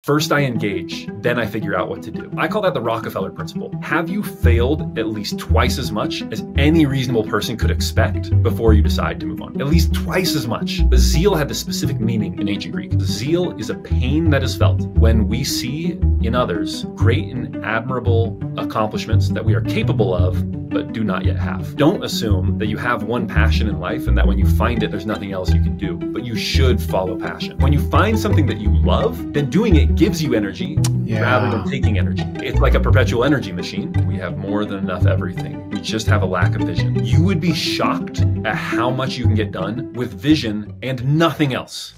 First I engage, then I figure out what to do. I call that the Rockefeller principle. Have you failed at least twice as much as any reasonable person could expect before you decide to move on? At least twice as much. The zeal had this specific meaning in ancient Greek. Zeal is a pain that is felt when we see in others great and admirable accomplishments that we are capable of, but do not yet have. Don't assume that you have one passion in life and that when you find it, there's nothing else you can do, but you should follow passion. When you find something that you love, then doing it gives you energy rather than taking energy. It's like a perpetual energy machine. We have more than enough everything. We just have a lack of vision. You would be shocked at how much you can get done with vision and nothing else.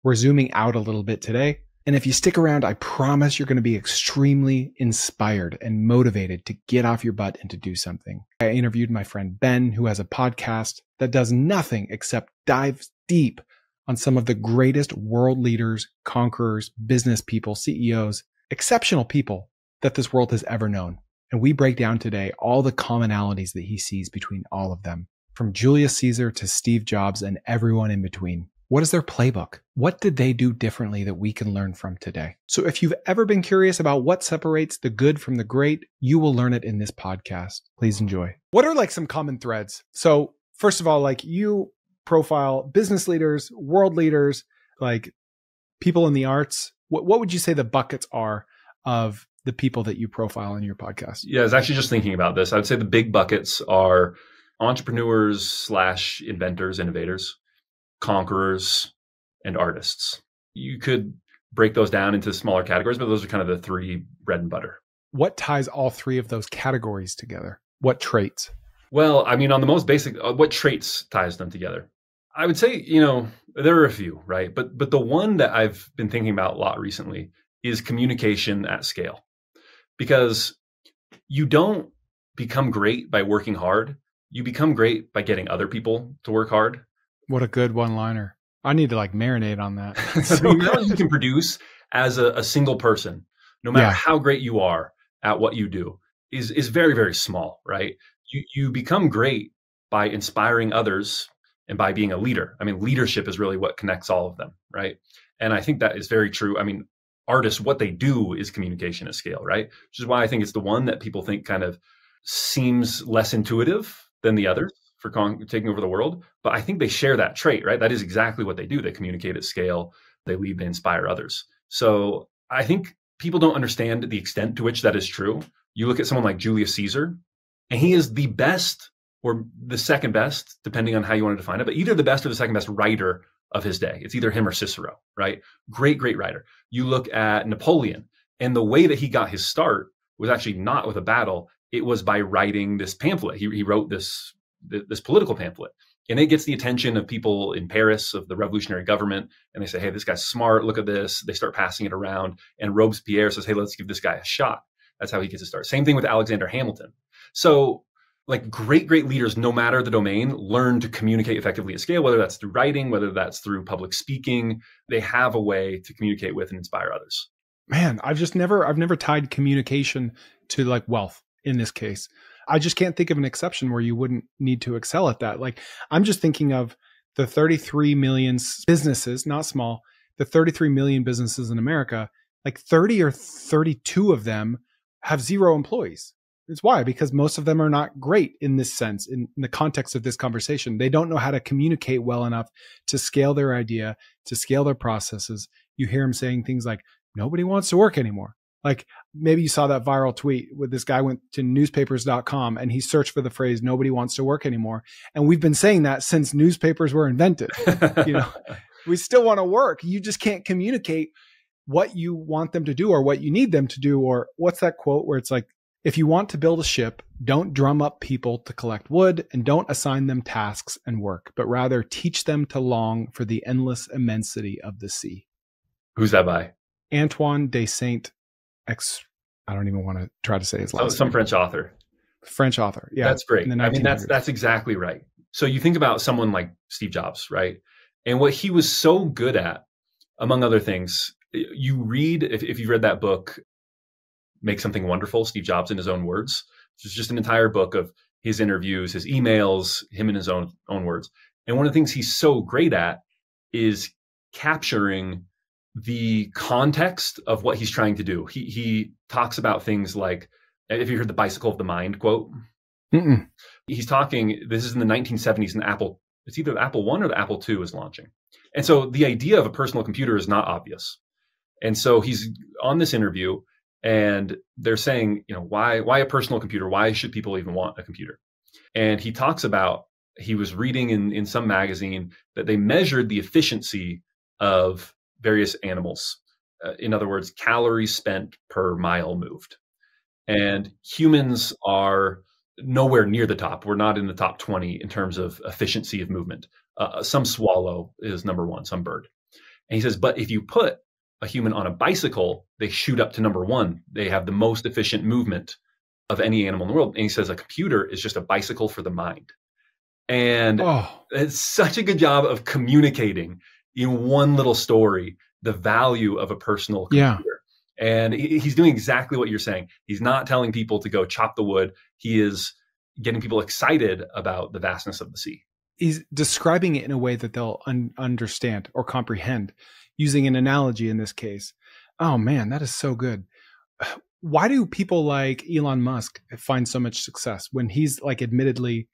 We're zooming out a little bit today. And if you stick around, I promise you're going to be extremely inspired and motivated to get off your butt and to do something. I interviewed my friend Ben, who has a podcast that does nothing except dive deep on some of the greatest world leaders, conquerors, business people, CEOs, exceptional people that this world has ever known. And we break down today all the commonalities that he sees between all of them, from Julius Caesar to Steve Jobs and everyone in between. What is their playbook? What did they do differently that we can learn from today? So if you've ever been curious about what separates the good from the great, you will learn it in this podcast. Please enjoy. What are like some common threads? So first of all, like you profile business leaders, world leaders, like people in the arts. What would you say the buckets are of the people that you profile in your podcast? Yeah, I was actually just thinking about this. I would say the big buckets are entrepreneurs / inventors, innovators, conquerors, and artists. You could break those down into smaller categories, but those are kind of the three bread and butter. What ties all three of those categories together? What traits? Well, I mean, on the most basic, what traits ties them together? I would say, there are a few, right? But the one that I've been thinking about a lot recently is communication at scale. Because you don't become great by working hard. You become great by getting other people to work hard. What a good one-liner. I need to like marinate on that. So the amount you can produce as a single person, no matter how great you are at what you do, is very, very small, right? You become great by inspiring others and by being a leader. I mean, leadership is really what connects all of them, right? And I think that is very true. I mean, artists, what they do is communication at scale, right? Which is why I think it's the one that people think kind of seems less intuitive than the others for taking over the world. But I think they share that trait, right? That is exactly what they do. They communicate at scale. They lead, they inspire others. So I think people don't understand the extent to which that is true. You look at someone like Julius Caesar, and he is the best or the second best, depending on how you want to define it, but either the best or the second best writer of his day. It's either him or Cicero, right? Great, great writer. You look at Napoleon, and the way that he got his start was actually not with a battle. It was by writing this pamphlet. He wrote this political pamphlet, and it gets the attention of people in Paris, of the revolutionary government. And they say, hey, this guy's smart. Look at this. They start passing it around. And Robespierre says, hey, let's give this guy a shot. That's how he gets to start. Same thing with Alexander Hamilton. So like great leaders, no matter the domain, learn to communicate effectively at scale, whether that's through writing, whether that's through public speaking. They have a way to communicate with and inspire others. Man, I've never tied communication to like wealth in this case. I just can't think of an exception where you wouldn't need to excel at that. Like I'm just thinking of the 33 million businesses, not small, the 33 million businesses in America, like 30 or 32 of them have 0 employees. It's why? Because most of them are not great in this sense, in the context of this conversation. They don't know how to communicate well enough to scale their idea, to scale their processes. You hear them saying things like, nobody wants to work anymore. Like maybe you saw that viral tweet where this guy went to newspapers.com and he searched for the phrase, nobody wants to work anymore. And we've been saying that since newspapers were invented. We still want to work. You just can't communicate what you want them to do or what you need them to do. Or what's that quote where it's like, if you want to build a ship, don't drum up people to collect wood and don't assign them tasks and work, but rather teach them to long for the endless immensity of the sea. Who's that by? Antoine de Saint I don't even want to try to say his last name. Some French author. Yeah. That's great. I mean, that's exactly right. So you think about someone like Steve Jobs, right? And what he was so good at, among other things, you read, if you've read that book, Make Something Wonderful, Steve Jobs in his own words. It's just an entire book of his interviews, his emails, him in his own words. And one of the things he's so great at is capturing the context of what he's trying to do. He talks about things like, if you heard the bicycle of the mind quote, he's talking, this is in the 1970s, and Apple, it's either the Apple One or the Apple II is launching. And so the idea of a personal computer is not obvious. And so he's on this interview and they're saying, why a personal computer? Why should people even want a computer? And he talks about, he was reading in some magazine that they measured the efficiency of various animals. In other words, calories spent per mile moved. And humans are nowhere near the top. We're not in the top 20 in terms of efficiency of movement. Some swallow is number one, some bird. And he says, but if you put a human on a bicycle, they shoot up to number one. They have the most efficient movement of any animal in the world. And he says a computer is just a bicycle for the mind. And it's such a good job of communicating in one little story the value of a personal computer. Yeah. And he's doing exactly what you're saying. He's not telling people to go chop the wood. He is getting people excited about the vastness of the sea. He's describing it in a way that they'll understand or comprehend, using an analogy in this case. Oh man, that is so good. Why do people like Elon Musk find so much success when he's like admittedly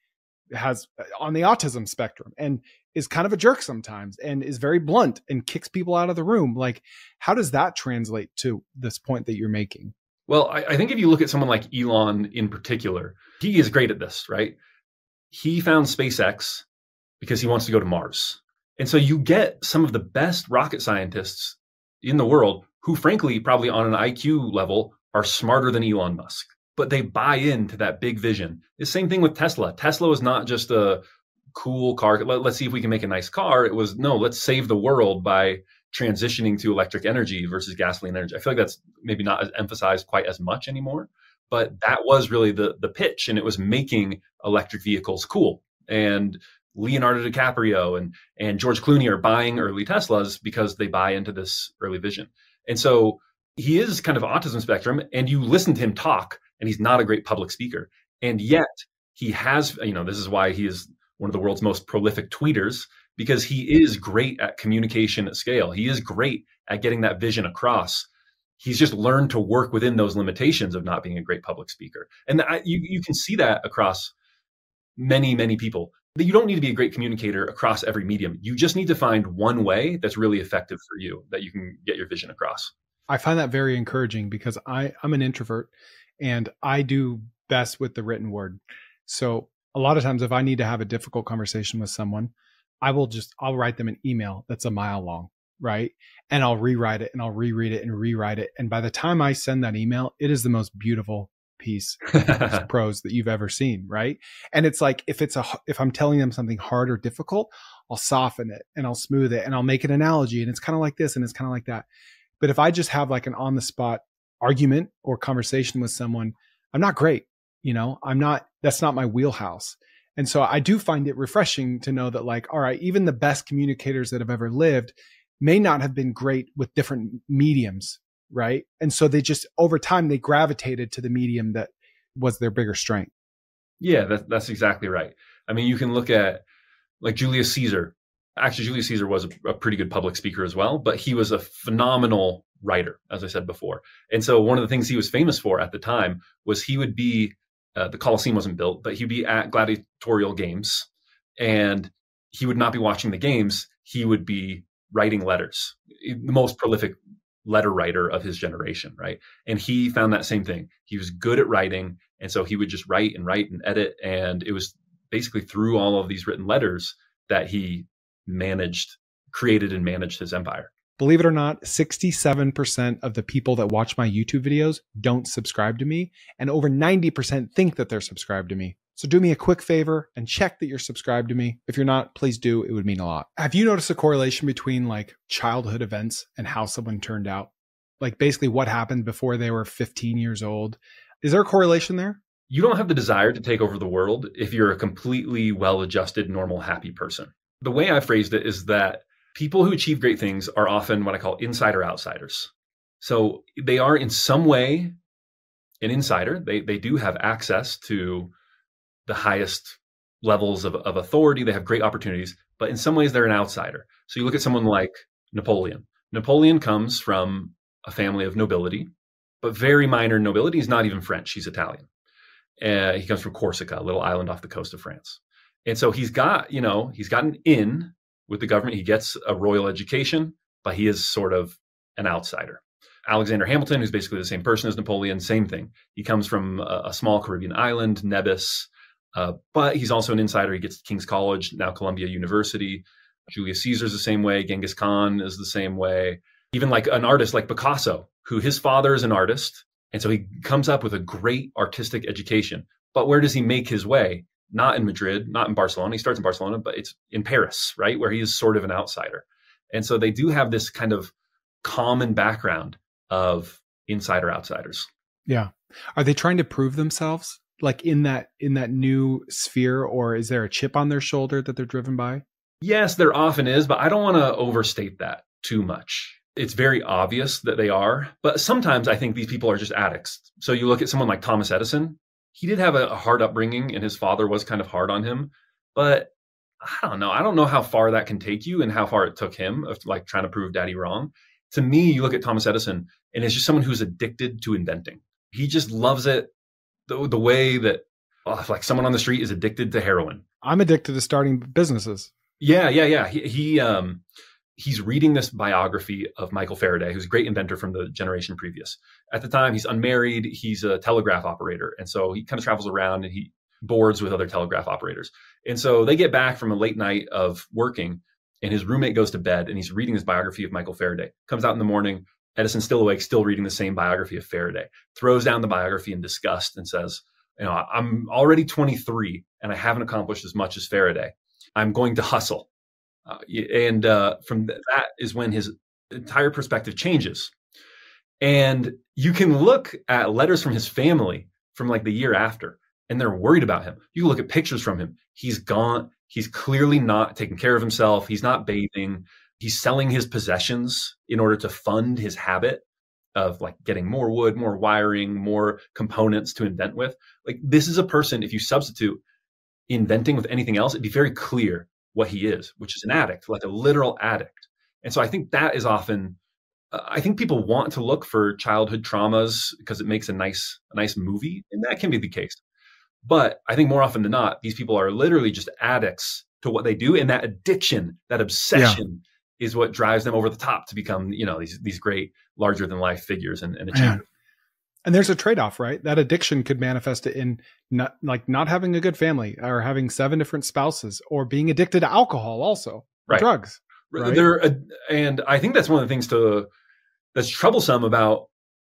has on the autism spectrum and is kind of a jerk sometimes and is very blunt and kicks people out of the room? Like, how does that translate to this point that you're making? Well, I think if you look at someone like Elon in particular, he is great at this, right? He found SpaceX because he wants to go to Mars. And so you get some of the best rocket scientists in the world who, frankly, probably on an IQ level are smarter than Elon Musk, but they buy into that big vision. The same thing with Tesla. Tesla was not just a cool car. Let's see if we can make a nice car. It was, no, let's save the world by transitioning to electric energy versus gasoline energy. I feel like that's maybe not emphasized quite as much anymore, but that was really the pitch, and it was making electric vehicles cool. And Leonardo DiCaprio and George Clooney are buying early Teslas because they buy into this early vision. And so he is kind of autism spectrum, and you listen to him talk, and he's not a great public speaker. And yet he has, this is why he is one of the world's most prolific tweeters, because he is great at communication at scale. He is great at getting that vision across. He's just learned to work within those limitations of not being a great public speaker. And you can see that across many, many people. You don't need to be a great communicator across every medium. You just need to find one way that's really effective for you, that you can get your vision across. I find that very encouraging because I'm an introvert and I do best with the written word. So a lot of times if I need to have a difficult conversation with someone, I'll write them an email that's a mile long, right? And I'll rewrite it and I'll reread it and rewrite it. And by the time I send that email, it is the most beautiful piece of prose that you've ever seen, right? And it's like, if I'm telling them something hard or difficult, I'll soften it and I'll smooth it and I'll make an analogy, and it's kind of like this and it's kind of like that. But if I just have like an on the spot argument or conversation with someone, I'm not great. That's not my wheelhouse. And so I do find it refreshing to know that, like, all right, even the best communicators that have ever lived may not have been great with different mediums, right? And so they just, over time, they gravitated to the medium that was their bigger strength. Yeah, that's exactly right. I mean, you can look at like Julius Caesar. Actually, Julius Caesar was a pretty good public speaker as well, but he was a phenomenal writer, as I said before. And so one of the things he was famous for at the time was he would be, the Colosseum wasn't built, but he'd be at gladiatorial games, and he would not be watching the games. He would be writing letters, the most prolific letter writer of his generation, right? And he found that same thing. He was good at writing, and so he would just write and edit. And it was basically through all of these written letters that he created and managed his empire. Believe it or not, 67% of the people that watch my YouTube videos don't subscribe to me, and over 90% think that they're subscribed to me. So do me a quick favor and check that you're subscribed to me. If you're not, please do. It would mean a lot. Have you noticed a correlation between like childhood events and how someone turned out? Like basically what happened before they were 15 years old? Is there a correlation there? You don't have the desire to take over the world if you're a completely well-adjusted, normal, happy person. The way I phrased it is that people who achieve great things are often what I call insider outsiders. So they are in some way an insider. They do have access to the highest levels of authority. They have great opportunities, but in some ways they're an outsider. So you look at someone like Napoleon. Napoleon comes from a family of nobility, but very minor nobility. He's not even French. He's Italian. He comes from Corsica, a little island off the coast of France. And so he's got an in with the government. He gets a royal education, but he is sort of an outsider. Alexander Hamilton, who's basically the same person as Napoleon, same thing. He comes from a small Caribbean island, Nevis, but he's also an insider. He gets to King's College, now Columbia University. Julius Caesar's the same way. Genghis Khan is the same way. Even like an artist like Picasso, who his father is an artist. And so he comes up with a great artistic education. But where does he make his way? Not in Madrid, not in Barcelona. He starts in Barcelona, but it's in Paris, right? Where he is sort of an outsider. And so they do have this kind of common background of insider outsiders. Yeah. Are they trying to prove themselves like in that new sphere, or is there a chip on their shoulder that they're driven by? Yes, there often is, but I don't want to overstate that too much. It's very obvious that they are, but sometimes I think these people are just addicts. So you look at someone like Thomas Edison. He did have a hard upbringing and his father was kind of hard on him, but I don't know. I don't know how far that can take you and how far it took him of like trying to prove daddy wrong. To me, you look at Thomas Edison and it's just someone who's addicted to inventing. He just loves it the way that like someone on the street is addicted to heroin. I'm addicted to starting businesses. Yeah. He's reading this biography of Michael Faraday, who's a great inventor from the generation previous. At the time, he's unmarried. He's a telegraph operator. And so he kind of travels around and he boards with other telegraph operators. And so they get back from a late night of working and his roommate goes to bed and he's reading this biography of Michael Faraday. Comes out in the morning, Edison's still awake, still reading the same biography of Faraday. Throws down the biography in disgust and says, I'm already 23 and I haven't accomplished as much as Faraday. I'm going to hustle. From that is when his entire perspective changes. And you can look at letters from his family from like the year after, and they're worried about him. You can look at pictures from him. He's gone. He's clearly not taking care of himself. He's not bathing. He's selling his possessions in order to fund his habit of like getting more wood, more wiring, more components to invent with. Like this is a person, if you substitute inventing with anything else, it'd be very clear what he is, which is an addict, like a literal addict. And so I think that is often, I think people want to look for childhood traumas because it makes a nice movie, and that can be the case. But I think more often than not, these people are literally just addicts to what they do. And that addiction, that obsession is what drives them over the top to become, these great larger than life figures and achievers. And there's a trade-off, right? That addiction could manifest it in not having a good family or having 7 different spouses or being addicted to alcohol also, right. Drugs. Right? And I think that's one of the things that's troublesome about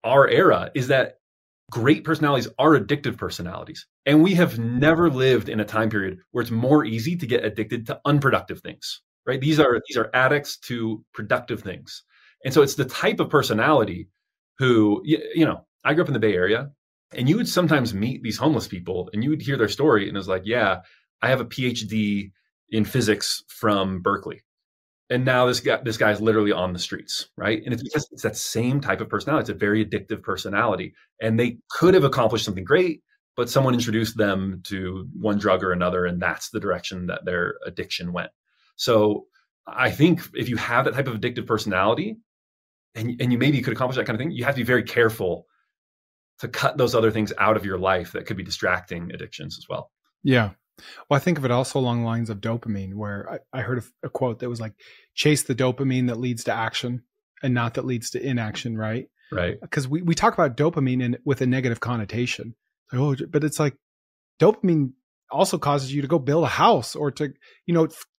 our era is that great personalities are addictive personalities. And we have never lived in a time period where it's more easy to get addicted to unproductive things, right? These are addicts to productive things. And so it's the type of personality who, I grew up in the Bay Area, and you would sometimes meet these homeless people and you would hear their story and it was like, yeah, I have a PhD in physics from Berkeley. And now this guy's literally on the streets, right? And it's because it's that same type of personality. It's a very addictive personality. And they could have accomplished something great, but someone introduced them to one drug or another, and that's the direction that their addiction went. So I think if you have that type of addictive personality and you maybe could accomplish that kind of thing, you have to be very careful to cut those other things out of your life that could be distracting addictions as well. Yeah. Well, I think of it also along the lines of dopamine, where I heard a quote that was like, chase the dopamine that leads to action and not that leads to inaction, right? Right. Because we talk about dopamine with a negative connotation. But it's like dopamine also causes you to go build a house or to,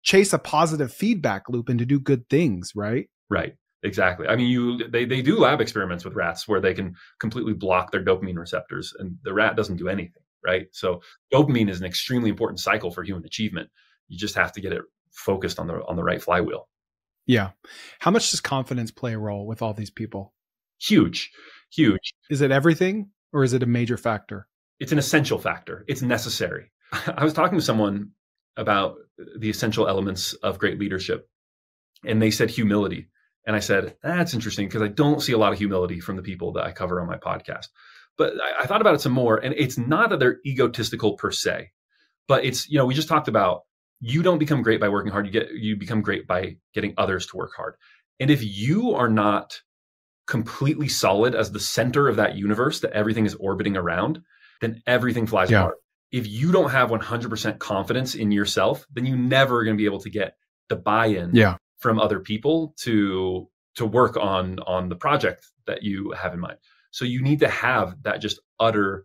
chase a positive feedback loop and to do good things, right? Right. Exactly. I mean, they do lab experiments with rats where they can completely block their dopamine receptors and the rat doesn't do anything, right? So dopamine is an extremely important cycle for human achievement. You just have to get it focused on the right flywheel. Yeah. How much does confidence play a role with all these people? Huge. Is it everything or is it a major factor? It's an essential factor. It's necessary. I was talking to someone about the essential elements of great leadership and they said humility. And I said, that's interesting because I don't see a lot of humility from the people that I cover on my podcast. But I thought about it some more, and it's not that they're egotistical per se, but it's, we just talked about you don't become great by working hard. You become great by getting others to work hard. And if you are not completely solid as the center of that universe that everything is orbiting around, then everything flies apart. If you don't have 100% confidence in yourself, then you never are going to be able to get the buy-in from other people to work on the project that you have in mind. So you need to have that just utter,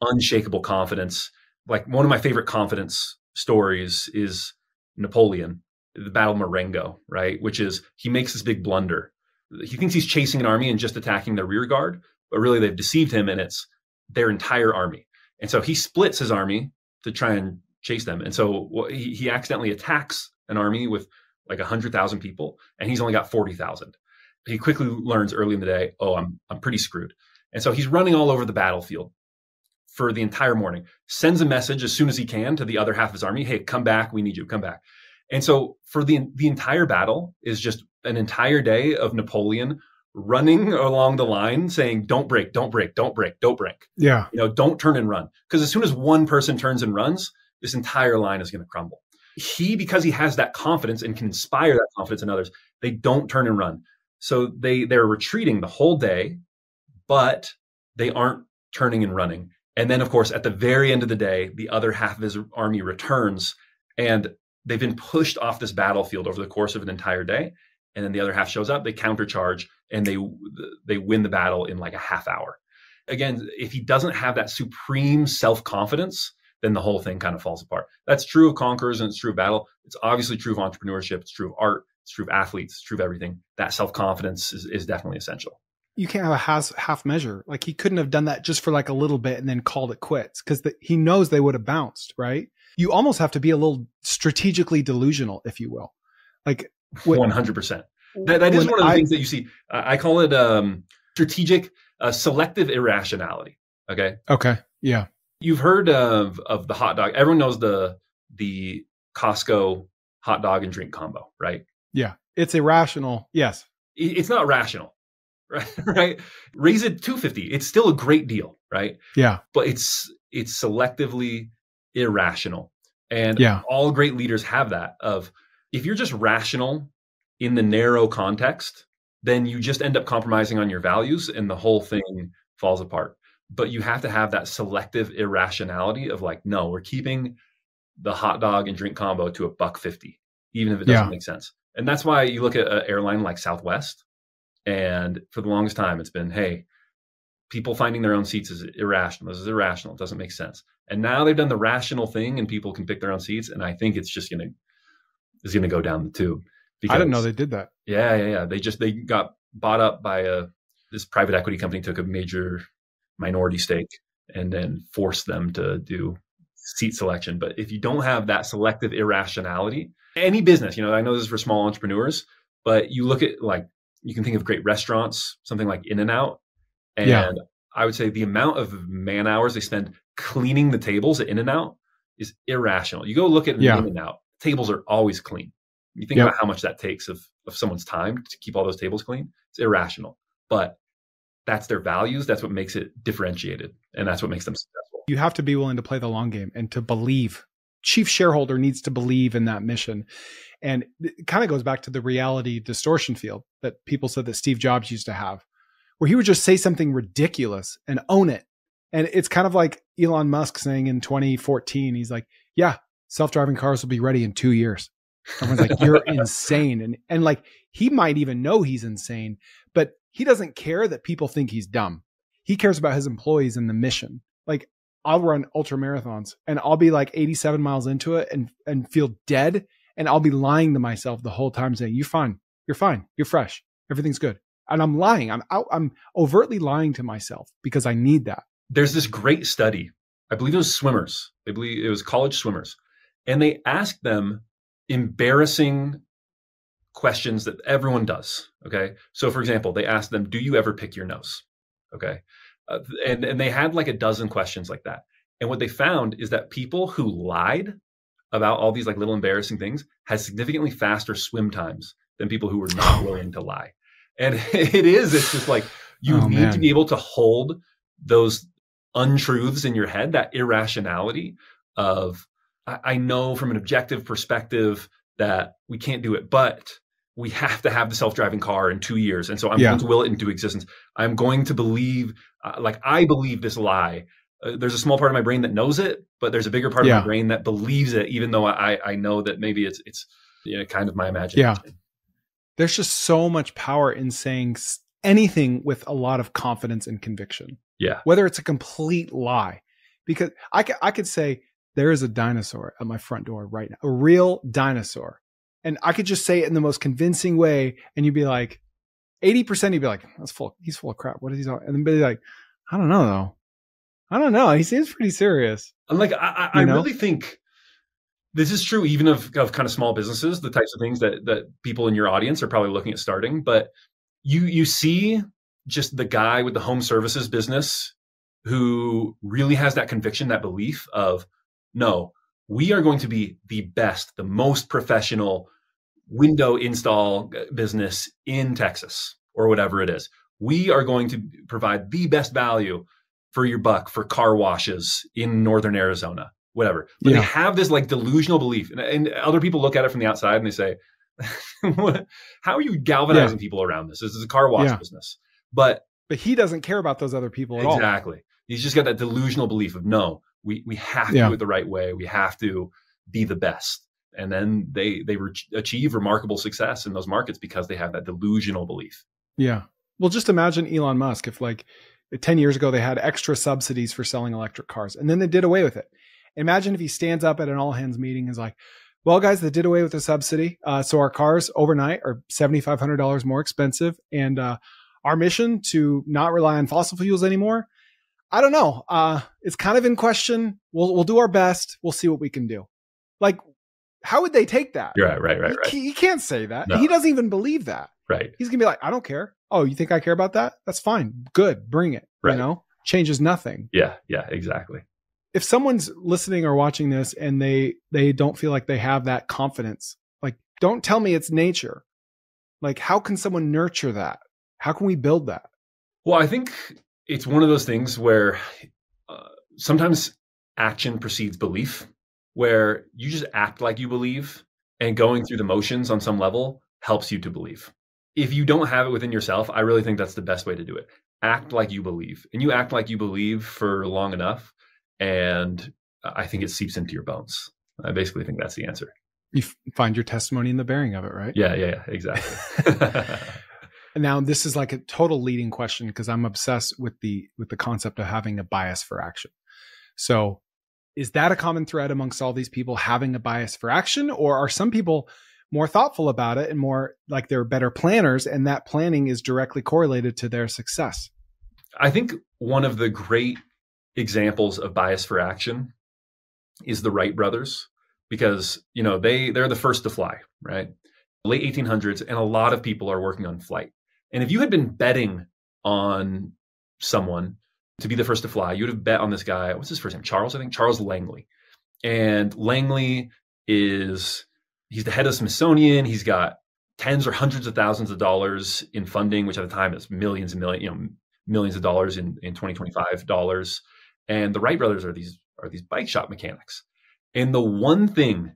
unshakable confidence. Like one of my favorite confidence stories is Napoleon, the Battle of Marengo, right? Which is he makes this big blunder. He thinks he's chasing an army and just attacking their rear guard, but really they've deceived him and it's their entire army. And so he splits his army to try and chase them. And so he accidentally attacks an army with like 100,000 people, and he's only got 40,000. He quickly learns early in the day, oh, I'm pretty screwed. And so he's running all over the battlefield for the entire morning, sends a message as soon as he can to the other half of his army, hey, come back, we need you, come back. And so for the entire battle is just an entire day of Napoleon running along the line saying, don't break, don't break, don't break, don't break. Yeah. Don't turn and run. Because as soon as one person turns and runs, this entire line is going to crumble. Because he has that confidence and can inspire that confidence in others, they don't turn and run. So they're retreating the whole day, but they aren't turning and running. And then, of course, at the very end of the day, the other half of his army returns, and they've been pushed off this battlefield over the course of an entire day. And then the other half shows up, they countercharge, and they win the battle in like a half hour. Again, if he doesn't have that supreme self-confidence, then the whole thing kind of falls apart. That's true of conquerors and it's true of battle. It's obviously true of entrepreneurship. It's true of art. It's true of athletes. It's true of everything. That self-confidence is definitely essential. You can't have a half measure. Like he couldn't have done that just for like a little bit and then called it quits because he knows they would have bounced, right? You almost have to be a little strategically delusional, if you will. Like 100%. That is one of the things that you see. I call it strategic selective irrationality. Okay. Okay. Yeah. You've heard of the hot dog. Everyone knows the Costco hot dog and drink combo, right? Yeah. It's irrational. Yes. It's not rational, right? Raise it $2.50. It's still a great deal, right? Yeah. But it's selectively irrational. And all great leaders have that of, if you're just rational in the narrow context, then you just end up compromising on your values and the whole thing falls apart. But you have to have that selective irrationality of like, no, we're keeping the hot dog and drink combo to $1.50, even if it doesn't make sense. And that's why you look at an airline like Southwest, and for the longest time, it's been, hey, people finding their own seats is irrational. This is irrational. It doesn't make sense. And now they've done the rational thing and people can pick their own seats. And I think it's just going to go down the tube. Because, I didn't know they did that. Yeah. They got bought up by this private equity company, took a major minority stake and then forced them to do seat selection. But if you don't have that selective irrationality, any business, I know this is for small entrepreneurs, but you look at like, you can think of great restaurants, something like In-N-Out. And I would say the amount of man hours they spend cleaning the tables at In-N-Out is irrational. You go look at In-N-Out, tables are always clean. You think about how much that takes of someone's time to keep all those tables clean. It's irrational, but that's their values. That's what makes it differentiated. And that's what makes them successful. You have to be willing to play the long game and to believe. Chief shareholder needs to believe in that mission. And it kind of goes back to the reality distortion field that people said that Steve Jobs used to have, where he would just say something ridiculous and own it. And it's kind of like Elon Musk saying in 2014, he's like, yeah, self-driving cars will be ready in 2 years. Everyone's like, you're insane. And like, he might even know he's insane, but he doesn't care that people think he's dumb. He cares about his employees and the mission. Like, I'll run ultra marathons and I'll be like 87 miles into it and feel dead. And I'll be lying to myself the whole time saying, you're fine. You're fresh. Everything's good. And I'm lying. I'm overtly lying to myself because I need that. There's this great study. I believe it was swimmers. I believe it was college swimmers. And they asked them embarrassing questions that everyone does. Okay. So for example, they asked them, do you ever pick your nose? Okay. And they had like a dozen questions like that. And what they found is that people who lied about all these like little embarrassing things had significantly faster swim times than people who were not willing to lie. And it's just like, you need to be able to hold those untruths in your head, that irrationality of, I know from an objective perspective that we can't do it, but we have to have the self-driving car in 2 years. And so I'm going to will it into existence. I'm going to believe, I believe this lie. There's a small part of my brain that knows it, but there's a bigger part of my brain that believes it, even though I know that maybe it's kind of my imagination. Yeah. There's just so much power in saying anything with a lot of confidence and conviction. Yeah. Whether it's a complete lie. Because I could say there is a dinosaur at my front door right now, a real dinosaur. And I could just say it in the most convincing way. And you'd be like, 80%, you'd be like, he's full of crap. What is he talking? And then be like, I don't know though. I don't know. He seems pretty serious. I'm like, I really think this is true even of kind of small businesses, the types of things that people in your audience are probably looking at starting. But you see just the guy with the home services business who really has that conviction, that belief of, no, we are going to be the best, the most professional window install business in Texas or whatever it is. We are going to provide the best value for your buck for car washes in Northern Arizona, whatever. But they have this like delusional belief. And other people look at it from the outside and they say, how are you galvanizing people around this? This is a car wash business. But he doesn't care about those other people at all. Exactly. He's just got that delusional belief of, no, we have to do it the right way. We have to be the best. And then they achieve remarkable success in those markets because they have that delusional belief. Yeah. Well, just imagine Elon Musk if 10 years ago they had extra subsidies for selling electric cars and then they did away with it. Imagine if he stands up at an all hands meeting and is like, well, guys, they did away with the subsidy. So our cars overnight are $7,500 more expensive. And our mission to not rely on fossil fuels anymore, I don't know. It's kind of in question. We'll do our best. We'll see what we can do. Like, how would they take that? Right. He can't say that. No. He doesn't even believe that. Right. He's going to be like, I don't care. Oh, you think I care about that? That's fine. Good. Bring it. Right. Changes nothing. Yeah, exactly. If someone's listening or watching this and they don't feel like they have that confidence, like, don't tell me it's nature. Like, how can someone nurture that? How can we build that? Well, I think it's one of those things where sometimes action precedes belief, where you just act like you believe and going through the motions on some level helps you to believe. If you don't have it within yourself, I really think that's the best way to do it. Act like you believe. And you act like you believe for long enough, and I think it seeps into your bones. I basically think that's the answer. You find your testimony in the bearing of it, right? Yeah, exactly. And now this is like a total leading question because I'm obsessed with the concept of having a bias for action. So is that a common thread amongst all these people having a bias for action, or are some people more thoughtful about it and more like they're better planners and that planning is directly correlated to their success? I think one of the great examples of bias for action is the Wright brothers, because they're the first to fly, right? Late 1800s, and a lot of people are working on flight. And if you had been betting on someone to be the first to fly, you would have bet on this guy. What's his first name? Charles, I think. Charles Langley. And Langley he's the head of Smithsonian. He's got tens or hundreds of thousands of dollars in funding, which at the time is millions and millions of dollars in 2025 dollars. And the Wright brothers are these bike shop mechanics. And the one thing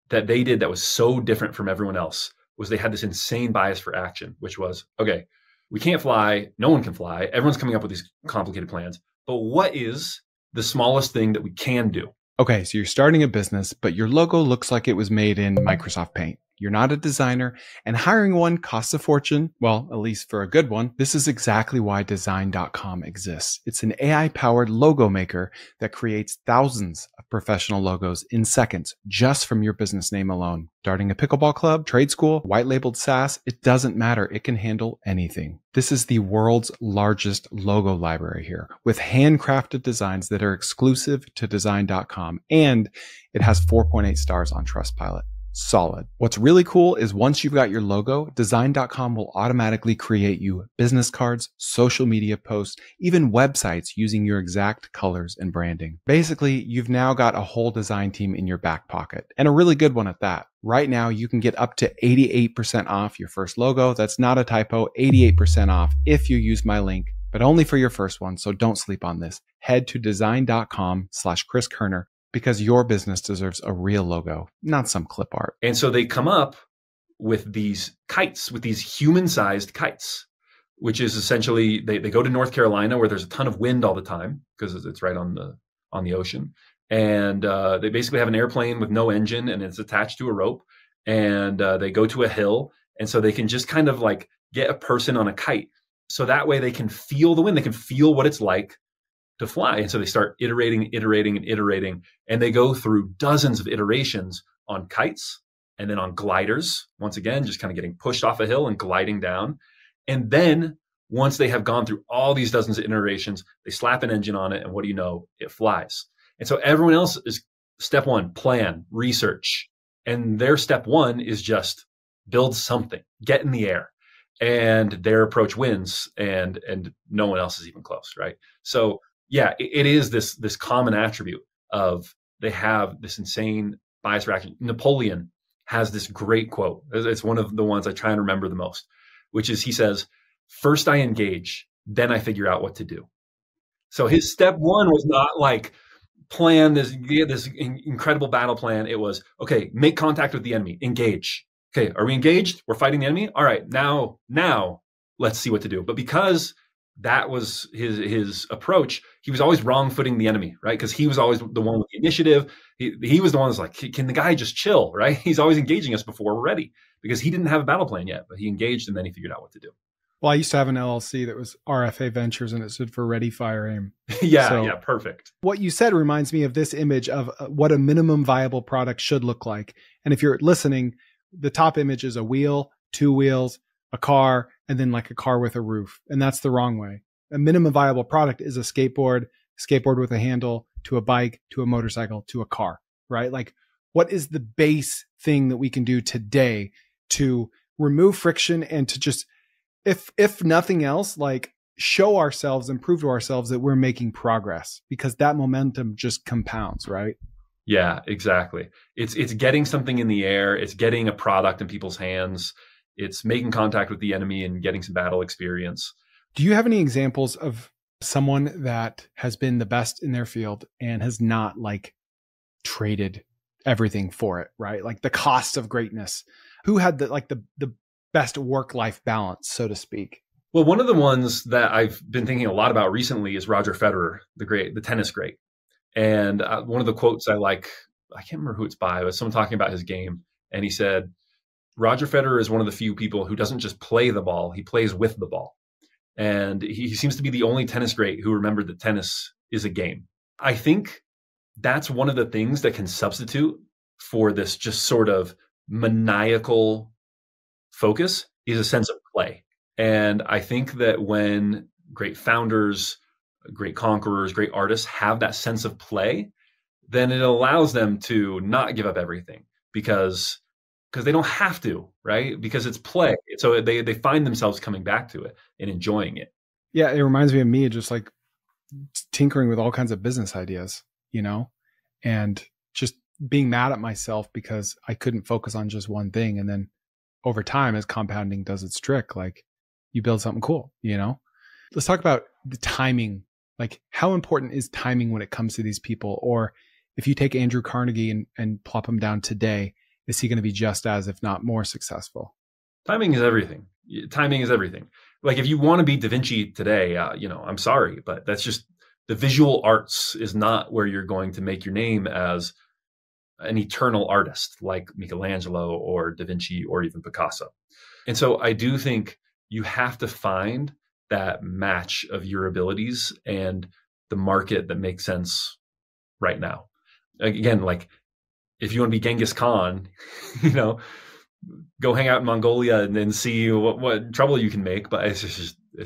that they did that was so different from everyone else was they had this insane bias for action, which was, okay, we can't fly. No one can fly. Everyone's coming up with these complicated plans. But what is the smallest thing that we can do? Okay, so you're starting a business, but your logo looks like it was made in Microsoft Paint. You're not a designer, and hiring one costs a fortune. Well, at least for a good one. This is exactly why Design.com exists. It's an AI-powered logo maker that creates thousands of professional logos in seconds just from your business name alone. Starting a pickleball club, trade school, white-labeled SaaS, it doesn't matter. It can handle anything. This is the world's largest logo library here, with handcrafted designs that are exclusive to Design.com, and it has 4.8 stars on Trustpilot. Solid. What's really cool is once you've got your logo, Design.com will automatically create you business cards, social media posts, even websites using your exact colors and branding. Basically, you've now got a whole design team in your back pocket, and a really good one at that. Right now, you can get up to 88% off your first logo. That's not a typo, 88% off if you use my link, but only for your first one, so don't sleep on this. Head to design.com/Chris Koerner, because your business deserves a real logo, not some clip art. And so they come up with these kites, with these human-sized kites, which is essentially they go to North Carolina where there's a ton of wind all the time because it's right on the ocean. And they basically have an airplane with no engine and it's attached to a rope. And they go to a hill. And so they can just kind of like get a person on a kite. So that way they can feel the wind. They can feel what it's like to fly. And so they start iterating, and they go through dozens of iterations on kites and then on gliders, once again, just kind of getting pushed off a hill and gliding down. And then once they have gone through all these dozens of iterations, they slap an engine on it. And what do you know? It flies. And so everyone else is step one, plan, research. And their step one is just build something, get in the air. And their approach wins, and no one else is even close, right? So yeah, it is this common attribute of they have this insane bias reaction. Napoleon has this great quote. It's one of the ones I try and remember the most, which is he says, "First I engage, then I figure out what to do." So his step one was not like plan this incredible battle plan. It was, okay, make contact with the enemy, engage. Okay, are we engaged? We're fighting the enemy. All right, now let's see what to do. But because that was his approach, he was always wrong-footing the enemy, right? Because he was always the one with the initiative. He was the one that's like, can the guy just chill, right? He's always engaging us before we're ready because he didn't have a battle plan yet, but he engaged and then he figured out what to do. Well, I used to have an LLC that was RFA Ventures, and it stood for Ready, Fire, Aim. Yeah, perfect. What you said reminds me of this image of what a minimum viable product should look like. And if you're listening, the top image is a wheel, two wheels, a car, and then like a car with a roof. And that's the wrong way. A minimum viable product is a skateboard with a handle, to a bike, to a motorcycle, to a car, right? Like, what is the base thing that we can do today to remove friction and to just, if nothing else, like show ourselves and prove to ourselves that we're making progress, because that momentum just compounds, right? Yeah, exactly. It's getting something in the air. It's getting a product in people's hands. It's making contact with the enemy and getting some battle experience. Do you have any examples of someone that has been the best in their field and has not like traded everything for it, right? Like the cost of greatness. Who had the best work-life balance, so to speak? Well, one of the ones that I've been thinking a lot about recently is Roger Federer, the tennis great. And one of the quotes I like, I can't remember who it's by, but someone talking about his game. And he said, Roger Federer is one of the few people who doesn't just play the ball, he plays with the ball. And he seems to be the only tennis great who remembered that tennis is a game. I think that's one of the things that can substitute for this just sort of maniacal focus is a sense of play. And I think that when great founders, great conquerors, great artists have that sense of play, then it allows them to not give up everything because they don't have to, right? Because it's play. So they find themselves coming back to it and enjoying it. Yeah, it reminds me of me just like tinkering with all kinds of business ideas, and just being mad at myself because I couldn't focus on just one thing. And then over time, as compounding does its trick, like you build something cool, Let's talk about the timing. Like, how important is timing when it comes to these people? Or if you take Andrew Carnegie and plop him down today, is he going to be just as, if not more successful? Timing is everything. Timing is everything. Like if you want to be Da Vinci today, I'm sorry, but that's just the visual arts is not where you're going to make your name as an eternal artist like Michelangelo or Da Vinci or even Picasso. And so I do think you have to find that match of your abilities and the market that makes sense right now. Again, like if you want to be Genghis Khan, go hang out in Mongolia and then see what trouble you can make, but it's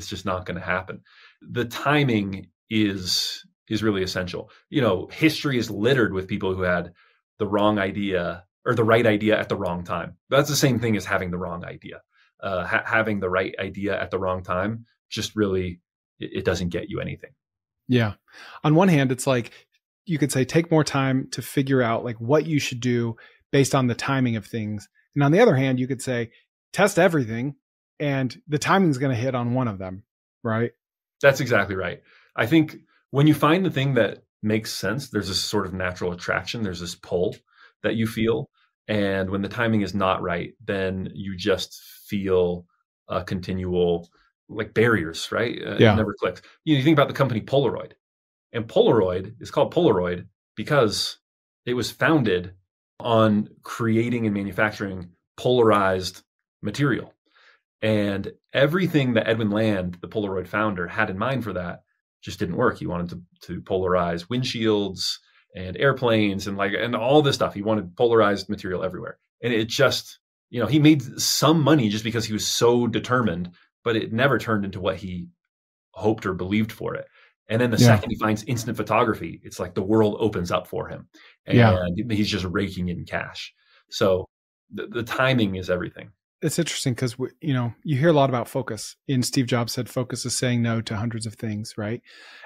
just not going to happen. The timing is really essential. History is littered with people who had the wrong idea or the right idea at the wrong time. That's the same thing as having the wrong idea. Having the right idea at the wrong time just really, it doesn't get you anything. Yeah. On one hand, it's like, you could say, take more time to figure out like what you should do based on the timing of things. And on the other hand, you could say, test everything and the timing is going to hit on one of them, right? That's exactly right. I think when you find the thing that makes sense, there's this sort of natural attraction. There's this pull that you feel. And when the timing is not right, then you just feel a continual like barriers, right? It never clicks. You think about the company Polaroid, and Polaroid is called Polaroid because it was founded on creating and manufacturing polarized material. And everything that Edwin Land, the Polaroid founder, had in mind for that just didn't work. He wanted to polarize windshields and airplanes and all this stuff. He wanted polarized material everywhere. And it just, he made some money just because he was so determined, but it never turned into what he hoped or believed for it. And then the second he finds instant photography, it's like the world opens up for him, and he's just raking in cash. So the timing is everything. It's interesting because, you hear a lot about focus. Steve Jobs said, focus is saying no to hundreds of things, right?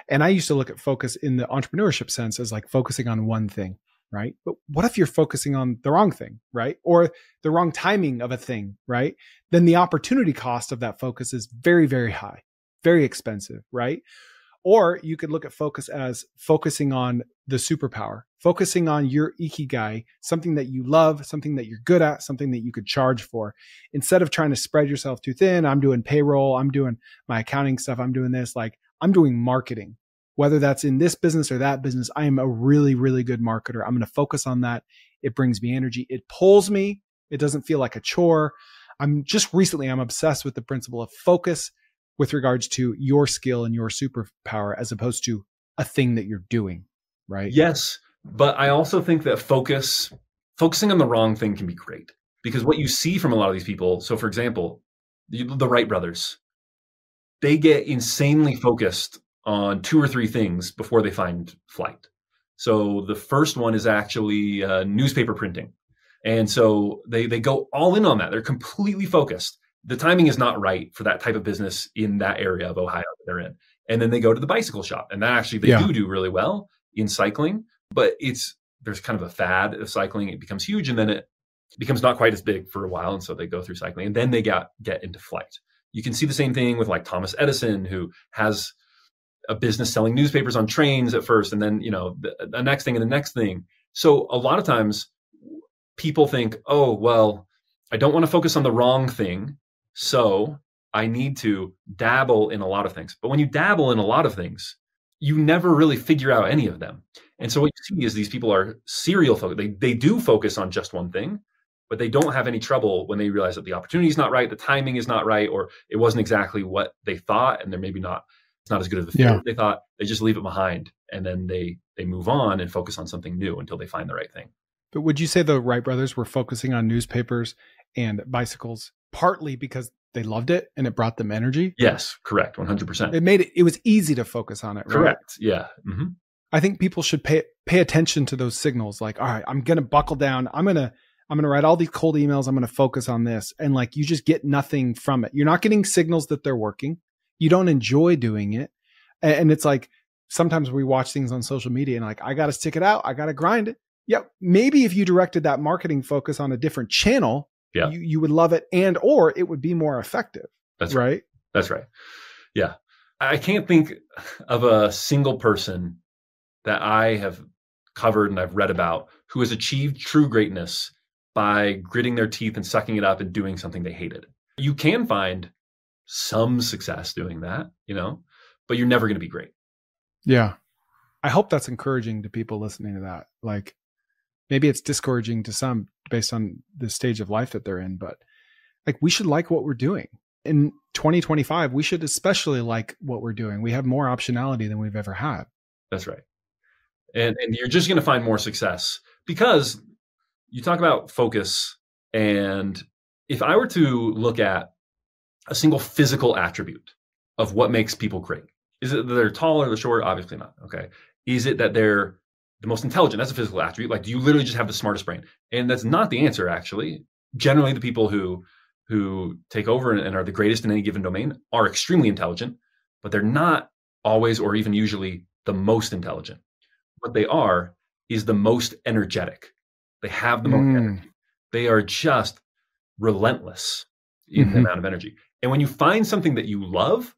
And I used to look at focus in the entrepreneurship sense as like focusing on one thing, right? But what if you're focusing on the wrong thing, right? Or the wrong timing of a thing, right? Then the opportunity cost of that focus is very, very high, very expensive, right? Or you could look at focus as focusing on the superpower, focusing on your ikigai, something that you love, something that you're good at, something that you could charge for. Instead of trying to spread yourself too thin, I'm doing payroll, I'm doing my accounting stuff, I'm doing this, like I'm doing marketing. Whether that's in this business or that business, I am a really, really good marketer. I'm going to focus on that. It brings me energy. It pulls me. It doesn't feel like a chore. I'm obsessed with the principle of focus with regards to your skill and your superpower as opposed to a thing that you're doing, right? Yes. But I also think that focusing on the wrong thing can be great, because what you see from a lot of these people, so for example, the Wright brothers, they get insanely focused on 2 or 3 things before they find flight. So the first one is actually newspaper printing. And so they go all in on that. They're completely focused. The timing is not right for that type of business in that area of Ohio that they're in. And then they go to the bicycle shop, and that actually they do really well in cycling, but there's kind of a fad of cycling. It becomes huge, and then it becomes not quite as big for a while. And so they go through cycling, and then they get into flight. You can see the same thing with like Thomas Edison, who has a business selling newspapers on trains at first, and then, the next thing and the next thing. So a lot of times people think, oh, well, I don't want to focus on the wrong thing, so I need to dabble in a lot of things. But when you dabble in a lot of things, you never really figure out any of them. And so what you see is these people are serial focused. They do focus on just one thing, but they don't have any trouble when they realize that the opportunity is not right, the timing is not right, or it wasn't exactly what they thought, and they're maybe not, it's not as good as the fit they thought. They just leave it behind, and then they move on and focus on something new until they find the right thing. But would you say the Wright brothers were focusing on newspapers and bicycles partly because they loved it and it brought them energy? Yes, correct. 100%. It was easy to focus on it, right? Correct. Yeah. Mm-hmm. I think people should pay attention to those signals. Like, all right, I'm going to buckle down. I'm going to write all these cold emails. I'm going to focus on this. And like, you just get nothing from it. You're not getting signals that they're working. You don't enjoy doing it. And it's like, sometimes we watch things on social media and like, I got to stick it out. I got to grind it. Yeah. Maybe if you directed that marketing focus on a different channel, you would love it, or it would be more effective. That's right. That's right. Yeah. I can't think of a single person that I have covered and I've read about who has achieved true greatness by gritting their teeth and sucking it up and doing something they hated. You can find some success doing that, but you're never going to be great. Yeah. I hope that's encouraging to people listening to that. Like, maybe it's discouraging to some based on the stage of life that they're in, but like, we should like what we're doing. In 2025, we should especially like what we're doing. We have more optionality than we've ever had. That's right. And you're just going to find more success because you talk about focus. And if I were to look at a single physical attribute of what makes people great, is it that they're tall or they're short? Obviously not. Okay. Is it that they're the most intelligent? That's a physical attribute. Like, do you literally just have the smartest brain? And that's not the answer, actually. Generally, the people who take over and are the greatest in any given domain are extremely intelligent, but they're not always or even usually the most intelligent. What they are is the most energetic. They have the most energy. They are just relentless in the amount of energy. And when you find something that you love,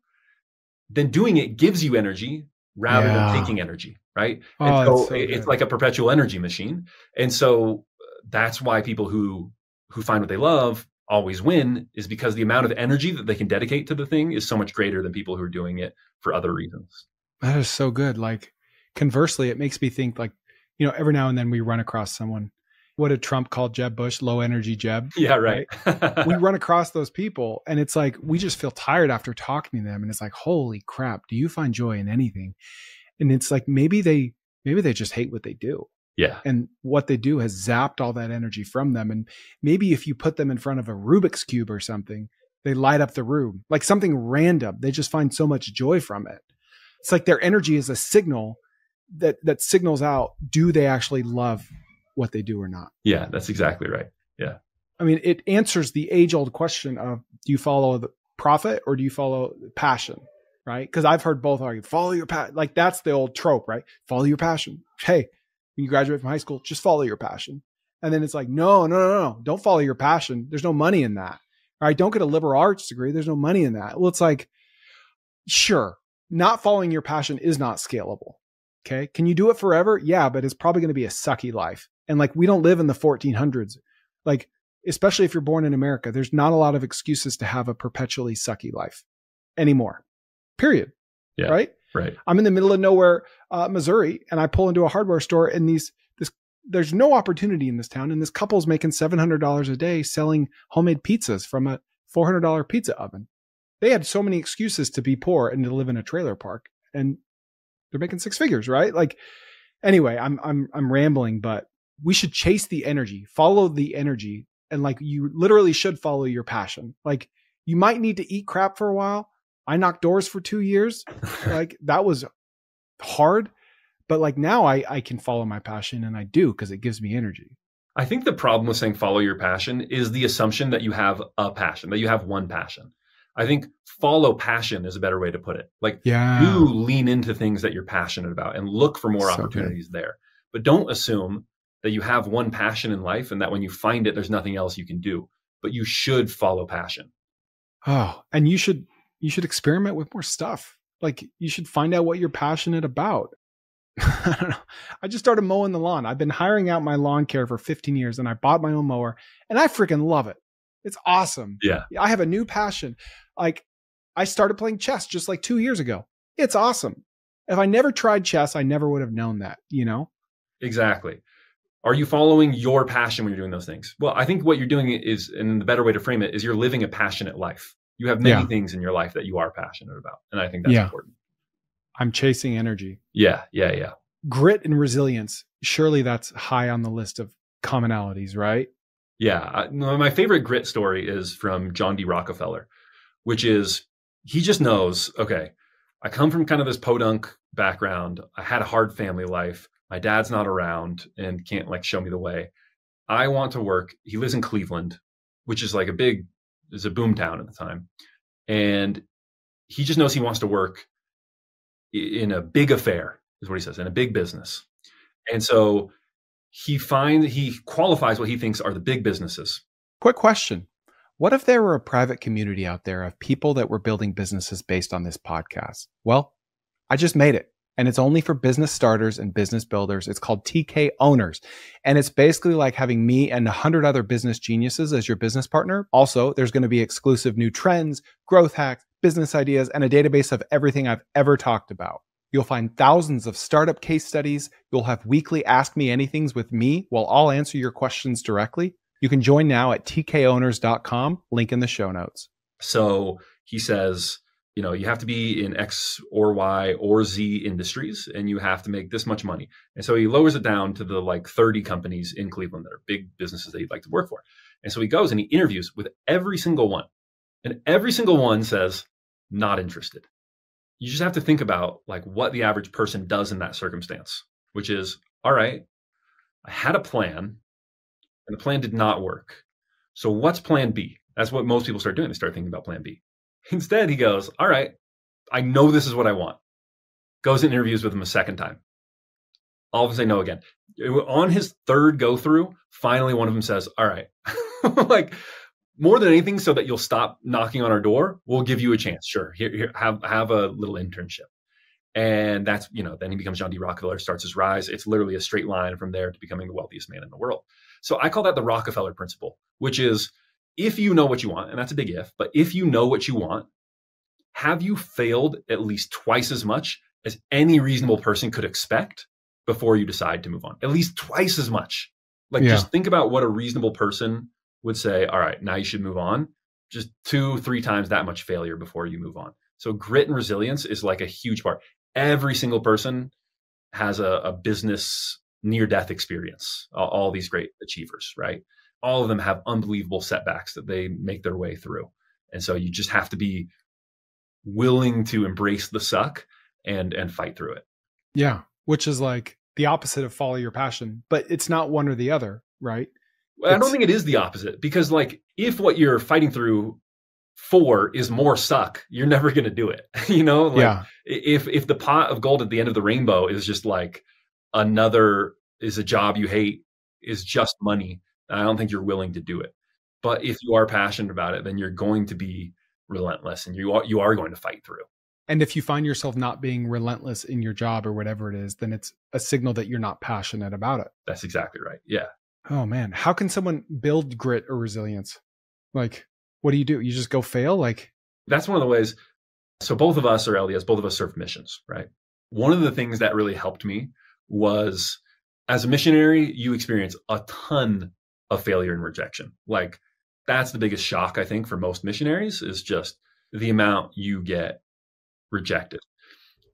then doing it gives you energy rather than taking energy, right? And so it's like a perpetual energy machine. And so that's why people who find what they love always win, is because the amount of energy that they can dedicate to the thing is so much greater than people who are doing it for other reasons. That is so good. Like, conversely, it makes me think, like, every now and then we run across someone. What did Trump call Jeb Bush? Low energy Jeb. Yeah, right. We run across those people and it's like, we just feel tired after talking to them. And it's like, holy crap, do you find joy in anything? And it's like, maybe they just hate what they do. Yeah. And what they do has zapped all that energy from them. And maybe if you put them in front of a Rubik's Cube or something, they light up the room, like something random. They just find so much joy from it. It's like their energy is a signal that signals out, do they actually love what they do or not? Yeah, that's exactly right. Yeah. I mean, it answers the age old question of, do you follow the profit or do you follow passion? Right? Because I've heard both argue, follow your passion. Like, that's the old trope, right? Follow your passion. Hey, when you graduate from high school, just follow your passion. And then it's like, no. Don't follow your passion. There's no money in that. All right. Don't get a liberal arts degree. There's no money in that. Well, it's like, sure, not following your passion is not scalable. Okay. Can you do it forever? Yeah, but it's probably going to be a sucky life. And like, we don't live in the 1400s. Like, especially if you're born in America, there's not a lot of excuses to have a perpetually sucky life anymore. Period. Yeah. Right. Right. I'm in the middle of nowhere, Missouri, and I pull into a hardware store, and there's no opportunity in this town. And this couple's making $700 a day selling homemade pizzas from a $400 pizza oven. They had so many excuses to be poor and to live in a trailer park, and they're making six figures, right? Like, anyway, I'm rambling, but we should chase the energy, follow the energy. And like, you literally should follow your passion. Like, you might need to eat crap for a while. I knocked doors for 2 years. Like, that was hard, but like, now I can follow my passion, and I do, because it gives me energy. I think the problem with saying follow your passion is the assumption that you have a passion, that you have one passion. I think follow passion is a better way to put it. Like, do lean into things that you're passionate about and look for more opportunities there. But don't assume that you have one passion in life and that when you find it, there's nothing else you can do. But you should follow passion. Oh, and you should experiment with more stuff. Like, you should find out what you're passionate about. I don't know. I just started mowing the lawn. I've been hiring out my lawn care for 15 years, and I bought my own mower, and I freaking love it. It's awesome. Yeah. I have a new passion. Like, I started playing chess just like 2 years ago. It's awesome. If I never tried chess, I never would have known that, Exactly. Are you following your passion when you're doing those things? Well, I think what you're doing is, and the better way to frame it is, you're living a passionate life. You have many things in your life that you are passionate about. And I think that's important. I'm chasing energy. Yeah. Grit and resilience. Surely that's high on the list of commonalities, right? Yeah. My favorite grit story is from John D. Rockefeller, which is, he just knows, okay, I come from kind of this podunk background. I had a hard family life. My dad's not around and can't like show me the way. I want to work. He lives in Cleveland, which is like is a boom town at the time. And he just knows he wants to work in a big affair, is what he says, in a big business. And so he qualifies what he thinks are the big businesses. Quick question. What if there were a private community out there of people that were building businesses based on this podcast? Well, I just made it. And it's only for business starters and business builders. It's called TK Owners. And it's basically like having me and 100 other business geniuses as your business partner. Also, there's going to be exclusive new trends, growth hacks, business ideas, and a database of everything I've ever talked about. You'll find thousands of startup case studies. You'll have weekly Ask Me Anythings with me while I'll answer your questions directly. You can join now at tkowners.com, link in the show notes. So he says, you have to be in X or Y or Z industries, and you have to make this much money. And so he lowers it down to the like 30 companies in Cleveland that are big businesses that he'd like to work for. And so he goes and he interviews with every single one. And every single one says, not interested. You just have to think about like what the average person does in that circumstance, which is, all right, I had a plan and the plan did not work. So what's plan B? That's what most people start doing. They start thinking about plan B. Instead, he goes, all right, I know this is what I want. Goes and interviews with them a second time. All of them say no again. On his third go through, finally one of them says, all right, like more than anything, so that you'll stop knocking on our door, we'll give you a chance. Sure. Here, have a little internship. And that's, then he becomes John D. Rockefeller, starts his rise. It's literally a straight line from there to becoming the wealthiest man in the world. So I call that the Rockefeller principle, which is if you know what you want, and that's a big if, but if you know what you want, have you failed at least twice as much as any reasonable person could expect before you decide to move on? At least twice as much. Like just think about what a reasonable person would say, all right, now you should move on. Just 2-3 times that much failure before you move on. So grit and resilience is like a huge part. Every single person has a business near-death experience, all these great achievers, right? All of them have unbelievable setbacks that they make their way through. And so you just have to be willing to embrace the suck and fight through it. Yeah. Which is like the opposite of follow your passion, but it's not one or the other, right? Well, I don't think it is the opposite, because like if what you're fighting through for is more suck, you're never going to do it. You know, like if the pot of gold at the end of the rainbow is just like is a job you hate, is just money, I don't think you're willing to do it. But if you are passionate about it, then you're going to be relentless, and you are going to fight through. And if you find yourself not being relentless in your job or whatever it is, then it's a signal that you're not passionate about it. That's exactly right. Yeah. Oh man, how can someone build grit or resilience? Like, what do? You just go fail? Like, that's one of the ways. So both of us are LDS, both of us serve missions, right? One of the things that really helped me was, as a missionary, you experience a ton of failure and rejection. Like that's the biggest shock, I think, for most missionaries, is just the amount you get rejected.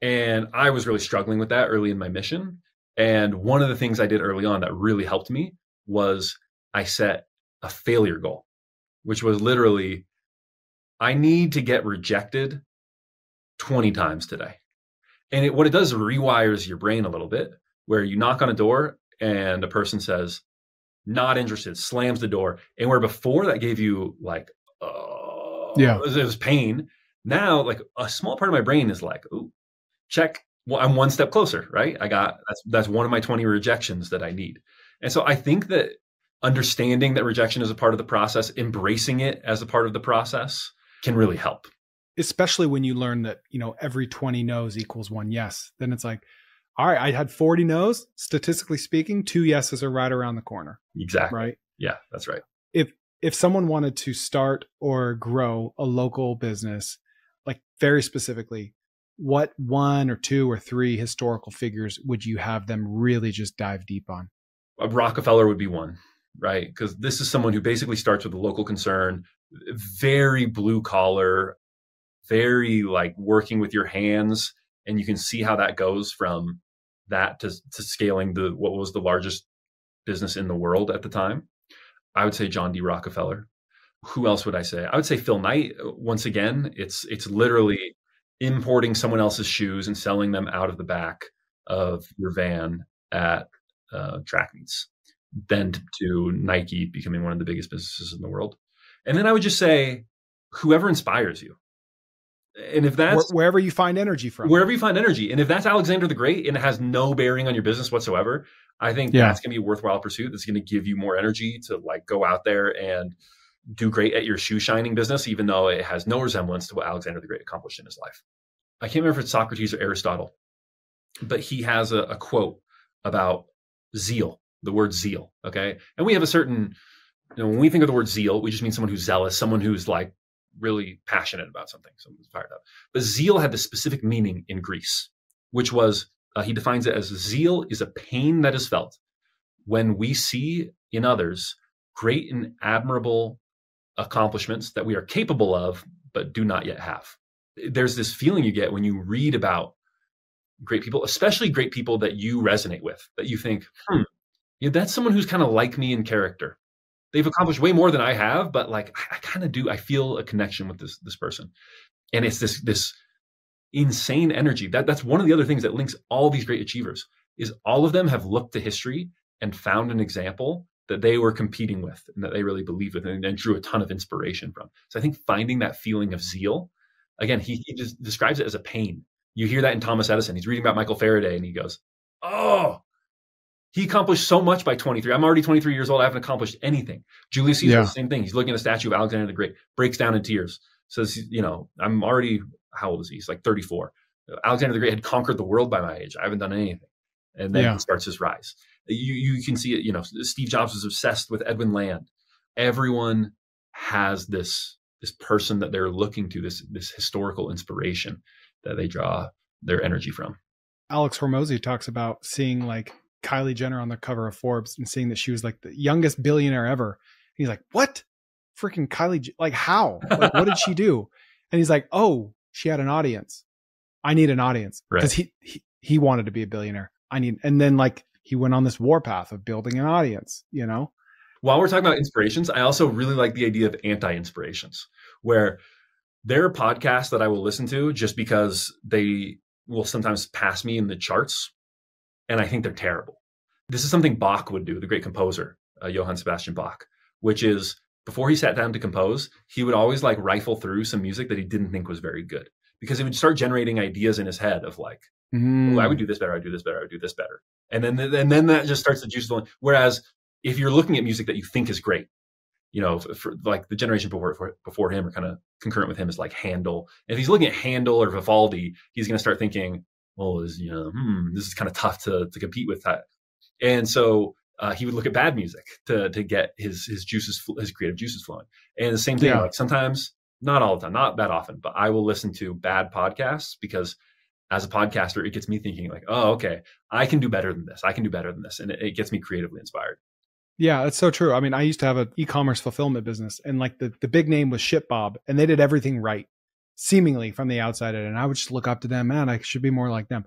And I was really struggling with that early in my mission. And one of the things I did early on that really helped me was I set a failure goal, which was literally, I need to get rejected 20 times today. And what it does is rewires your brain a little bit, where you knock on a door and a person says, not interested, slams the door. And where before that gave you like, it was pain. Now, like a small part of my brain is like, ooh, check. Well, I'm one step closer, right? That's one of my 20 rejections that I need. And so I think that understanding that rejection is a part of the process, embracing it as a part of the process, can really help. Especially when you learn that, every 20 no's equals 1 yes. Then it's like, all right, I had 40 no's. Statistically speaking, 2 yeses are right around the corner. Exactly. Right? Yeah, that's right. If someone wanted to start or grow a local business, like very specifically, what 1 or 2 or 3 historical figures would you have them really just dive deep on? Rockefeller would be one, right? Because this is someone who basically starts with a local concern, very blue collar, very like working with your hands. And you can see how that goes from that to scaling what was the largest business in the world at the time. I would say John D. Rockefeller. Who else would I say? I would say Phil Knight. Once again, it's literally importing someone else's shoes and selling them out of the back of your van at track meets, then to Nike becoming one of the biggest businesses in the world. And then I would just say whoever inspires you. And if that's wherever you find energy from, and if that's Alexander the Great and it has no bearing on your business whatsoever, I think that's going to be a worthwhile pursuit. That's going to give you more energy to like go out there and do great at your shoe shining business, even though it has no resemblance to what Alexander the Great accomplished in his life. I can't remember if it's Socrates or Aristotle, but he has a quote about zeal, the word zeal. Okay. And we have a certain, when we think of the word zeal, we just mean someone who's zealous, someone who's like really passionate about something, someone who's fired up. But zeal had this specific meaning in Greece, which was, he defines it as zeal is a pain that is felt when we see in others great and admirable accomplishments that we are capable of, but do not yet have. There's this feeling you get when you read about great people, especially great people that you resonate with, that you think, that's someone who's kind of like me in character. They've accomplished way more than I have, but like I kind of do. I feel a connection with this person, and it's this insane energy. That's one of the other things that links all these great achievers. Is all of them have looked to history and found an example that they were competing with and that they really believed with and drew a ton of inspiration from. So I think finding that feeling of zeal, again, he just describes it as a pain. You hear that in Thomas Edison. He's reading about Michael Faraday and he goes, oh, he accomplished so much by 23. I'm already 23 years old. I haven't accomplished anything. Julius Caesar, the same thing. He's looking at a statue of Alexander the Great, breaks down in tears, says, I'm already, how old is he? He's like 34. Alexander the Great had conquered the world by my age. I haven't done anything. And then he starts his rise. You can see it, Steve Jobs was obsessed with Edwin Land. Everyone has this person that they're looking to, this historical inspiration that they draw their energy from. Alex Hormozy talks about seeing like Kylie Jenner on the cover of Forbes and seeing that she was like the youngest billionaire ever. He's like, what? Freaking Kylie, like how? Like, what did she do? And he's like, oh, she had an audience. I need an audience. Because he wanted to be a billionaire. And then like he went on this warpath of building an audience, While we're talking about inspirations, I also really like the idea of anti-inspirations, where there are podcasts that I will listen to just because they will sometimes pass me in the charts, and I think they're terrible. This is something Bach would do, the great composer, Johann Sebastian Bach, which is before he sat down to compose, he would always like rifle through some music that he didn't think was very good, because it would start generating ideas in his head of like, oh, I would do this better, I would do this better, I would do this better. And then that just starts the juice flowing. Whereas if you're looking at music that you think is great, for like the generation before him or kind of concurrent with him is like Handel. If he's looking at Handel or Vivaldi, he's going to start thinking, well, this is kind of tough to compete with that. And so he would look at bad music to get his creative juices flowing. And the same thing, like sometimes, not all the time, not that often, but I will listen to bad podcasts because as a podcaster, it gets me thinking like, oh, okay, I can do better than this. I can do better than this. And it gets me creatively inspired. Yeah, that's so true. I mean, I used to have an e-commerce fulfillment business, and like the big name was ShipBob, and they did everything right, seemingly from the outside. And I would just look up to them, man, I should be more like them.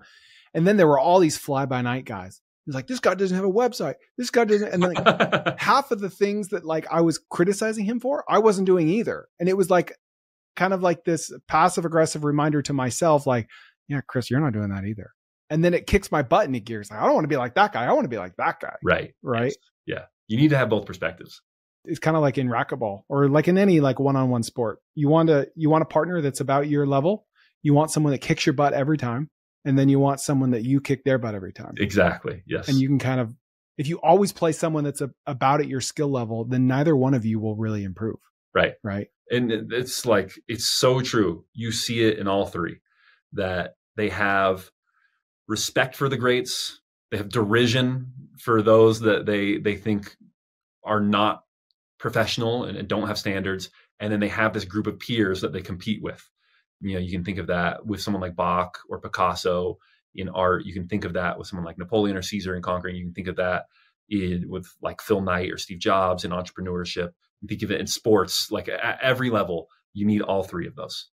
And then there were all these fly-by-night guys. It's like, this guy doesn't have a website. This guy doesn't. And then like, half of the things that like I was criticizing him for, I wasn't doing either. And it was like kind of like this passive-aggressive reminder to myself, like, yeah, Chris, you're not doing that either. And then it kicks my butt into gears. Like, I don't want to be like that guy. I want to be like that guy. Right. Right. Yes. Yeah. You need to have both perspectives. It's kind of like in racquetball or like in any like one-on-one sport. You want a partner that's about your level. You want someone that kicks your butt every time. And then you want someone that you kick their butt every time. Exactly. Yes. And you can kind of, if you always play someone that's about at your skill level, then neither one of you will really improve. Right. Right. And it's like, it's so true. You see it in all three, that they have respect for the greats. They have derision for those that they think are not professional and don't have standards. And then they have this group of peers that they compete with. You can think of that with someone like Bach or Picasso in art. You can think of that with someone like Napoleon or Caesar in conquering. You can think of that with like Phil Knight or Steve Jobs in entrepreneurship. You think of it in sports, like at every level, you need all three of those.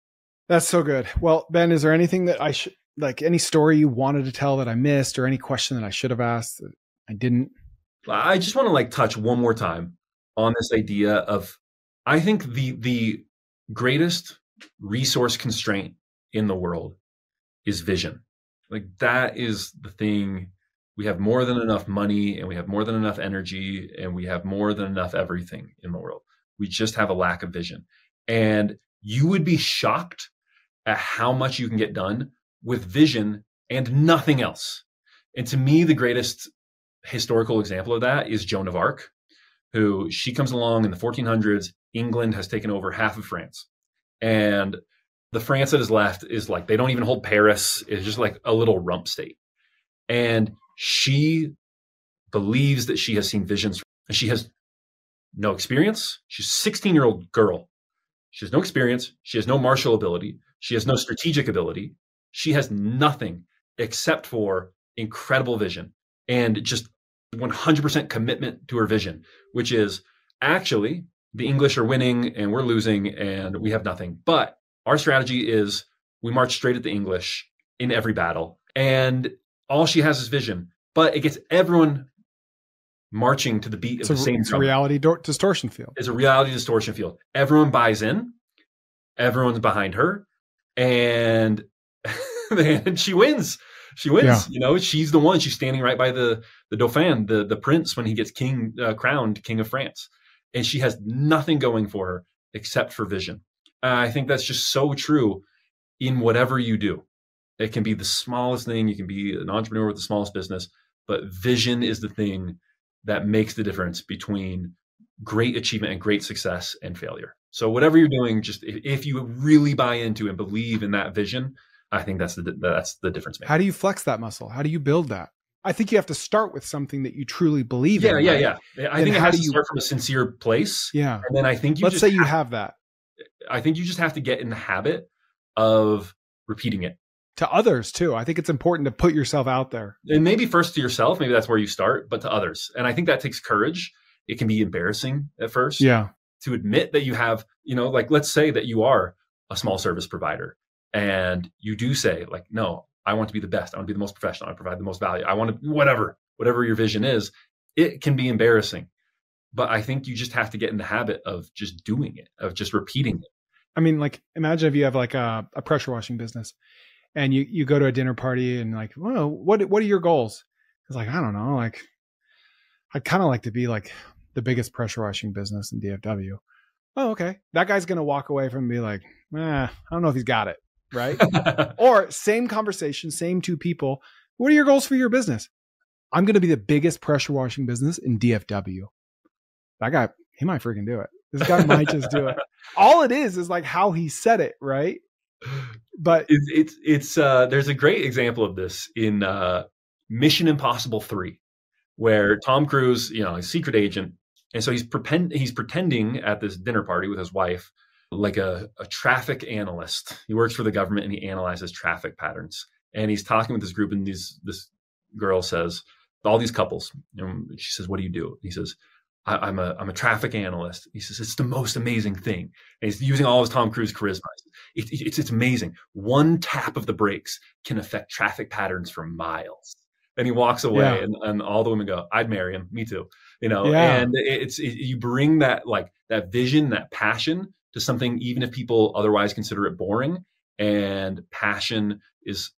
That's so good. Well, Ben, is there anything that I should, like any story you wanted to tell that I missed, or any question that I should have asked that I didn't? I just want to like touch one more time on this idea of, I think the greatest resource constraint in the world is vision. Like that is the thing. We have more than enough money, and we have more than enough energy, and we have more than enough everything in the world. We just have a lack of vision. And you would be shocked at how much you can get done with vision and nothing else. And to me, the greatest historical example of that is Joan of Arc, who she comes along in the 1400s. England has taken over half of France. And the France that is left is like, they don't even hold Paris. It's just like a little rump state. And she believes that she has seen visions, and she has no experience. She's a 16-year-old girl. She has no experience. She has no martial ability. She has no strategic ability. She has nothing except for incredible vision and just 100% commitment to her vision, which is actually the English are winning and we're losing and we have nothing. But our strategy is we march straight at the English in every battle. And all she has is vision, but it gets everyone marching to the beat of the same drum. It's a reality distortion field. It's a reality distortion field. Everyone buys in. Everyone's behind her. And and she wins. She wins. Yeah. She's the one. She's standing right by the Dauphin, the prince, when he gets crowned king of France. And she has nothing going for her except for vision. I think that's just so true in whatever you do. It can be the smallest thing. You can be an entrepreneur with the smallest business, but vision is the thing that makes the difference between great achievement and great success and failure. So whatever you're doing, just if you really buy into and believe in that vision, I think that's the difference maker. How do you flex that muscle? How do you build that? I think you have to start with something that you truly believe in. Yeah. I think it has to start from a sincere place. Yeah. And then I think let's say you have that. I think you just have to get in the habit of repeating it. To others too. I think it's important to put yourself out there. And maybe first to yourself, maybe that's where you start, but to others. And I think that takes courage. It can be embarrassing at first. Yeah. To admit that you have, like, let's say that you are a small service provider and you do say like, no, I want to be the best. I want to be the most professional. I want to provide the most value. I want to, whatever your vision is. It can be embarrassing, but I think you just have to get in the habit of just doing it, of just repeating it. I mean, like, imagine if you have like a pressure washing business and you go to a dinner party and like, well, what are your goals? It's like, I don't know. Like, I'd kind of like to be like the biggest pressure washing business in DFW. Oh, okay. That guy's going to walk away from and be like, I don't know if he's got it. Right. Or same conversation, same two people. What are your goals for your business? I'm going to be the biggest pressure washing business in DFW. That guy, he might freaking do it. This guy might just do it. All it is like how he said it. Right. But it's there's a great example of this in Mission Impossible 3, where Tom Cruise, he's a secret agent. And so he's pretending at this dinner party with his wife, like a traffic analyst. He works for the government and he analyzes traffic patterns. And he's talking with this group, and this girl says, all these couples, she says, what do you do? And he says, I'm a traffic analyst. He says, it's the most amazing thing. And he's using all his Tom Cruise charisma. It's amazing. One tap of the brakes can affect traffic patterns for miles. And he walks away, and all the women go, I'd marry him. Me too. And you bring that vision, that passion to something, even if people otherwise consider it boring. And passion is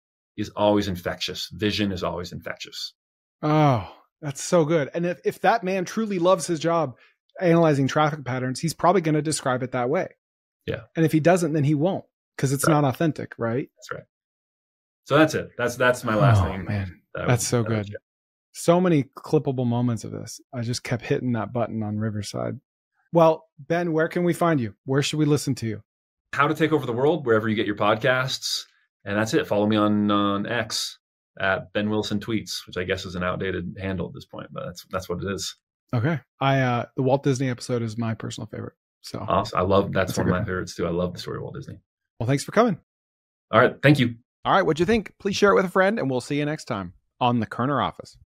always infectious. Vision is always infectious. Oh, that's so good. And if that man truly loves his job analyzing traffic patterns, he's probably going to describe it that way. Yeah. And if he doesn't, then he won't, because it's not authentic, right? That's right. So that's it. That's my last thing. Man, that's so good. So many clippable moments of this. I just kept hitting that button on Riverside. Well, Ben, where can we find you? Where should we listen to you? How to Take Over the World, wherever you get your podcasts. And that's it. Follow me on X at Ben Wilson Tweets, which I guess is an outdated handle at this point, but that's what it is. Okay. The Walt Disney episode is my personal favorite. So awesome. That's one of my favorites too. I love the story of Walt Disney. Well, thanks for coming. All right. Thank you. All right. What'd you think? Please share it with a friend, and we'll see you next time on the Koerner Office.